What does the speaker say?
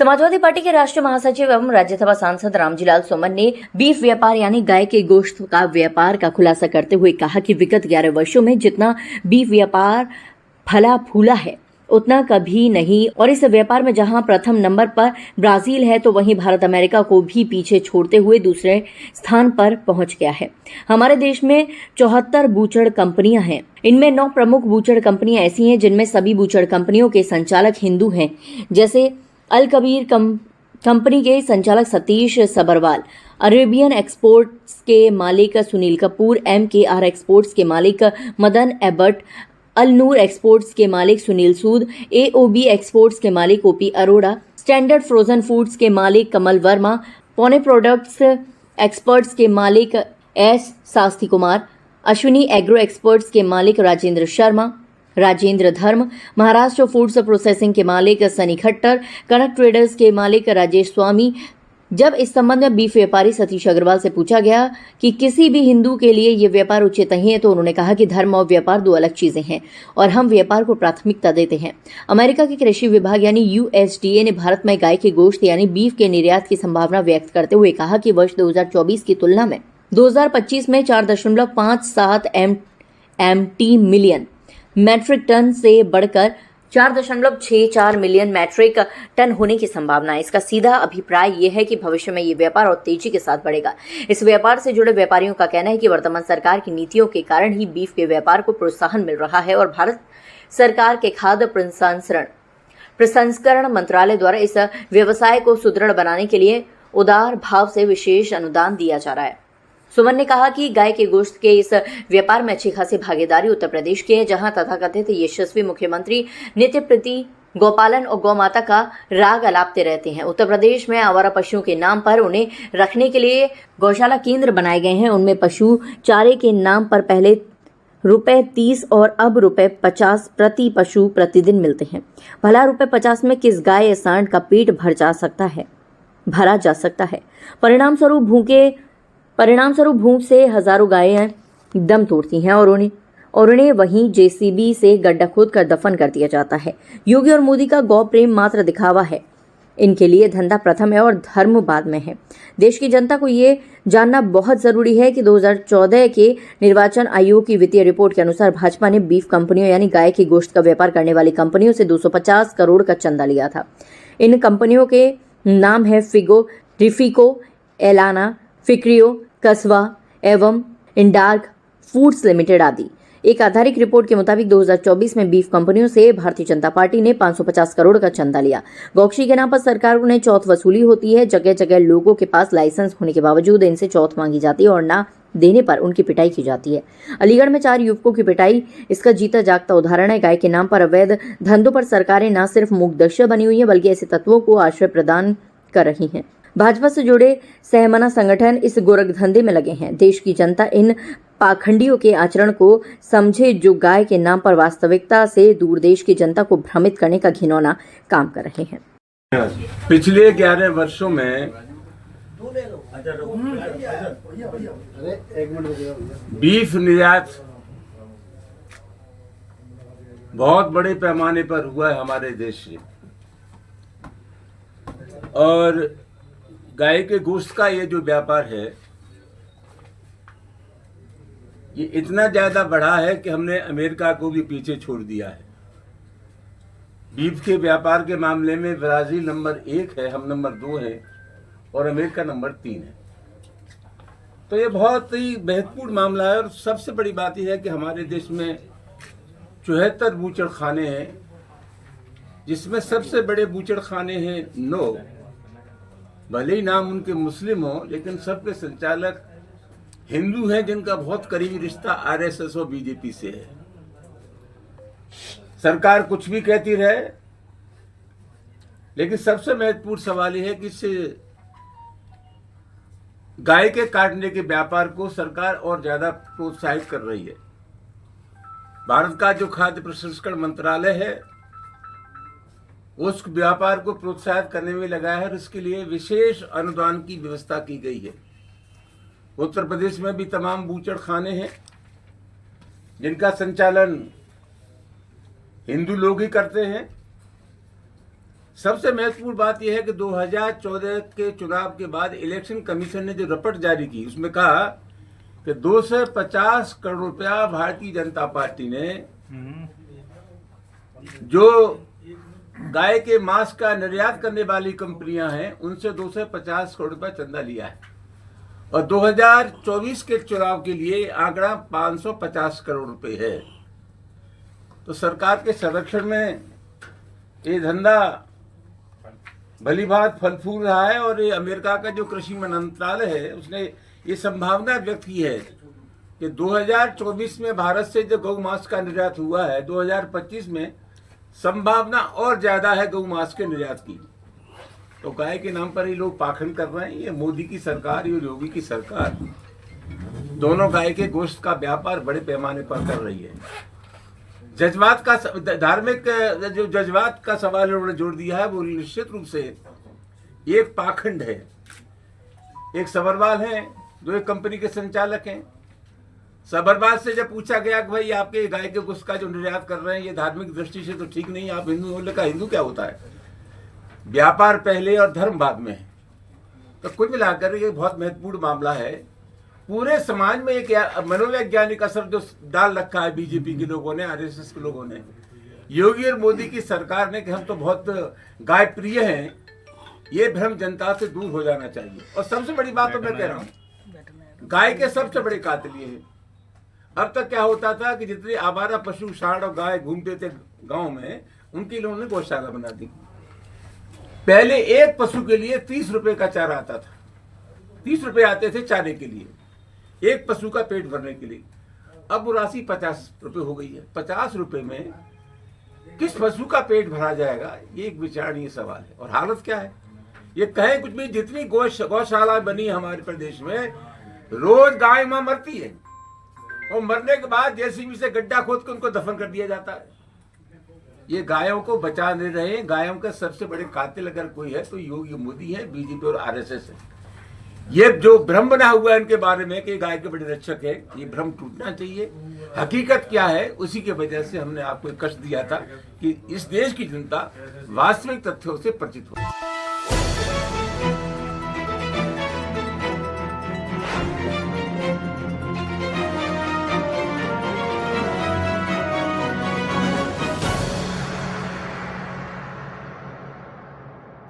Samajwadi party के राष्ट्रीय महासचिव एवं राज्यसभा सांसद रामजीलाल सोमन ने बीफ व्यापार यानी गाय के गोश्त का व्यापार का खुलासा करते हुए कहा कि विगत 11 वर्षों में जितना बीफ व्यापार फला फूला है उतना कभी नहीं, और इस व्यापार में जहां प्रथम नंबर पर ब्राजील है तो वहीं भारत अमेरिका को भी पीछे छोड़ते हुए दूसरे स्थान पर पहुंच गया है। हमारे देश में 74 बूचड़ कंपनियां हैं। इनमें 9 प्रमुख बूचड़ कंपनियां ऐसी हैं जिनमें सभी बूचड़ कंपनियों के संचालक हिंदू हैं, जैसे अल कबीर कंपनी के संचालक सतीश सबरवाल, अरेबियन एक्सपोर्ट्स के मालिक सुनील कपूर, MKR एक्सपोर्ट्स के मालिक मदन एबट, अल नूर एक्सपोर्ट्स के मालिक सुनील सूद, AOB एक्सपोर्ट्स के मालिक OP Arora, standard frozen foods के मालिक कमल वर्मा, पौने प्रोडक्ट्स एक्सपर्ट्स के मालिक S Shastri Kumar, Ashwini agro experts के मालिक राजेंद्र धर्म, महाराष्ट्र फूड्स प्रोसेसिंग के मालिक सनी खट्टर, कनक ट्रेडर्स के मालिक राजेश स्वामी। जब इस संबंध में बीफ व्यापारी सतीश अग्रवाल से पूछा गया कि किसी भी हिंदू के लिए ये व्यापार उचित नहीं है तो उन्होंने कहा कि धर्म और व्यापार 2 अलग चीजें हैं और हम व्यापार को प्राथमिकता देते हैं। अमेरिका के कृषि विभाग यानी USDA ने भारत में गाय के गोश्त यानी बीफ के निर्यात की संभावना व्यक्त करते हुए कहा कि वर्ष 2024 की तुलना में 2025 में 4.57 MT मिलियन मैट्रिक टन से बढ़कर 4.64 मिलियन मैट्रिक टन होने की संभावना है। इसका सीधा अभिप्राय यह है कि भविष्य में ये व्यापार और तेजी के साथ बढ़ेगा। इस व्यापार से जुड़े व्यापारियों का कहना है कि वर्तमान सरकार की नीतियों के कारण ही बीफ के व्यापार को प्रोत्साहन मिल रहा है और भारत सरकार के खाद्य प्रसंस्करण मंत्रालय द्वारा इस व्यवसाय को सुदृढ़ बनाने के लिए उदार भाव से विशेष अनुदान दिया जा रहा है। सुमन ने कहा कि गाय के गोश्त के इस व्यापार में अच्छी खासी भागीदारी उत्तर प्रदेश की है, जहां तथाकथित यशस्वी मुख्यमंत्री नित्य प्रति गौपालन और गौ माता का राग अलापते रहते हैं। उत्तर प्रदेश में आवारा पशुओं के नाम पर उन्हें रखने के लिए गौशाला केंद्र बनाए गए हैं। उनमें पशु चारे के नाम पर पहले ₹30 और अब ₹50 प्रति पशु प्रतिदिन मिलते हैं। भला ₹50 में किस गाय या सांड का पेट भरा जा सकता है। परिणामस्वरूप भूख से हजारों गायें दम तोड़ती हैं और उन्हें वहीं JCB से गड्ढा खोदकर दफन कर दिया जाता है। योगी और मोदी का गौ प्रेम मात्र दिखावा है। इनके लिए धंधा प्रथम है और धर्म बाद में है। देश की जनता को ये जानना बहुत जरूरी है कि 2014 के निर्वाचन आयोग की वित्तीय रिपोर्ट के अनुसार भाजपा ने बीफ कंपनियों यानी गाय के गोश्त का व्यापार करने वाली कंपनियों से 250 करोड़ का चंदा लिया था। इन कंपनियों के नाम है रिफिको, एलाना, फिक्रियो, कस्बा एवं इंडार्क फूड्स लिमिटेड आदि। एक आधारिक रिपोर्ट के मुताबिक 2024 में बीफ कंपनियों से भारतीय जनता पार्टी ने 550 करोड़ का चंदा लिया। गौक्षी के नाम पर सरकार ने चौथ वसूली होती है। जगह जगह लोगों के पास लाइसेंस होने के बावजूद इनसे चौथ मांगी जाती है और ना देने पर उनकी पिटाई की जाती है। अलीगढ़ में 4 युवकों की पिटाई इसका जीता जागता उदाहरण है। गाय के नाम पर अवैध धंधों पर सरकारें न सिर्फ मूकदर्शक बनी हुई है बल्कि ऐसे तत्वों को आश्रय प्रदान कर रही हैं। भाजपा से जुड़े सहमना संगठन इस गोरखधंधे में लगे हैं। देश की जनता इन पाखंडियों के आचरण को समझे जो गाय के नाम पर वास्तविकता से दूर देश की जनता को भ्रमित करने का घिनौना काम कर रहे हैं। पिछले 11 वर्षों में बीफ निर्यात बहुत बड़े पैमाने पर हुआ है हमारे देश से, और गाय के गोश्त का ये जो व्यापार है ये इतना ज्यादा बढ़ा है कि हमने अमेरिका को भी पीछे छोड़ दिया है। बीफ के व्यापार के मामले में ब्राजील नंबर 1 है, हम नंबर 2 हैं और अमेरिका नंबर 3 है। तो ये बहुत ही महत्वपूर्ण मामला है। और सबसे बड़ी बात यह है कि हमारे देश में 74 बूचड़ खाने हैं, जिसमें सबसे बड़े बूचड़ खाने हैं 9। भले ही नाम उनके मुस्लिम हो, लेकिन सबके संचालक हिंदू हैं जिनका बहुत करीबी रिश्ता RSS और BJP से है। सरकार कुछ भी कहती रहे, लेकिन सबसे महत्वपूर्ण सवाल यह है कि इस गाय के काटने के व्यापार को सरकार और ज्यादा प्रोत्साहित कर रही है। भारत का जो खाद्य प्रसंस्करण मंत्रालय है उस व्यापार को प्रोत्साहित करने में लगा है और इसके लिए विशेष अनुदान की व्यवस्था की गई है। उत्तर प्रदेश में भी तमाम बूचड़ खाने हैं जिनका संचालन हिंदू लोग ही करते हैं, सबसे महत्वपूर्ण बात यह है कि 2014 के चुनाव के बाद इलेक्शन कमीशन ने जो रिपोर्ट जारी की उसमें कहा कि 250 करोड़ रुपया भारतीय जनता पार्टी ने जो गाय के मांस का निर्यात करने वाली कंपनियां हैं उनसे 250 करोड़ रुपया चंदा लिया है और 2024 के चुनाव के लिए आंकड़ा 550 करोड़ रुपए है। तो सरकार के संरक्षण में ये धंधा भली भांति फल फूल रहा है और ये अमेरिका का जो कृषि मंत्रालय है उसने ये संभावना व्यक्त की है कि 2024 में भारत से जो गौ मांस का निर्यात हुआ है 2025 में संभावना और ज्यादा है गौ मांस के निर्यात की। तो गाय के नाम पर ये लोग पाखंड कर रहे हैं। ये मोदी की सरकार, ये योगी की सरकार दोनों गाय के गोश्त का व्यापार बड़े पैमाने पर कर रही है। जज्बात का धार्मिक जो जज्बात का सवाल उन्होंने जोड़ दिया है वो निश्चित रूप से एक पाखंड है। एक सबरवाल है जो एक कंपनी के संचालक हैं। सबरवाल से जब पूछा गया कि भाई आपके गाय के गोश्त का जो निर्यात कर रहे हैं ये धार्मिक दृष्टि से तो ठीक नहीं, आप हिंदू होने का हिंदू क्या होता है, व्यापार पहले और धर्म बाद में है। तो कुल मिलाकर ये बहुत महत्वपूर्ण मामला है। पूरे समाज में एक मनोवैज्ञानिक असर जो डाल रखा है बीजेपी के लोगों ने, आरएसएस के लोगों ने, योगी और मोदी की सरकार ने कि हम तो बहुत गाय प्रिय हैं, ये भ्रम जनता से दूर हो जाना चाहिए। और सबसे बड़ी बात तो मैं कह रहा हूँ, गाय के सबसे बड़े कातिल ये है। अब तक क्या होता था कि जितने आवारा पशु सांड और गाय घूमते थे गांव में उनकी लोगों ने गौशाला बना दी। पहले एक पशु के लिए 30 रुपए का चारा आता था, 30 रुपए आते थे चारे के लिए, एक पशु का पेट भरने के लिए। अब वो राशि 50 रुपए हो गई है। 50 रुपए में किस पशु का पेट भरा जाएगा, ये एक विचारणीय सवाल है। और हालत क्या है, ये कहें कुछ भी, जितनी गौशाला बनी है हमारे प्रदेश में, रोज गाय मां मरती है और मरने के बाद जेसीबी से गड्ढा खोद के उनको दफन कर दिया जाता है। ये गायों को बचा नहीं रहे। गायों का सबसे बड़े कातिल अगर कोई है तो योगी मोदी है, बीजेपी और आरएसएस है। ये जो भ्रम बना हुआ है इनके बारे में कि गाय के बड़े रक्षक है, ये भ्रम टूटना चाहिए। हकीकत क्या है उसी के वजह से हमने आपको एक कष्ट दिया था कि इस देश की जनता वास्तविक तथ्यों से परिचित हो।